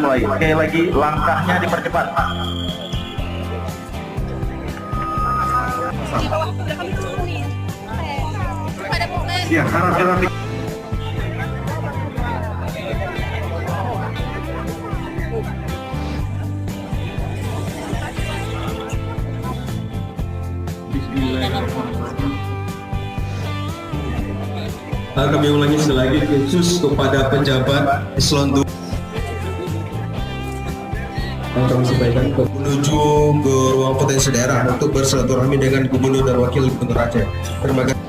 dimulai. Sekali lagi langkahnya dipercepat. Ya, harap-harap. Kami ulangi sekali lagi khusus kepada pejabat eselon 2 yang kami sampaikan menuju ke ruang potensi daerah untuk bersilaturahmi dengan Gubernur dan Wakil Gubernur Aceh. Terima kasih.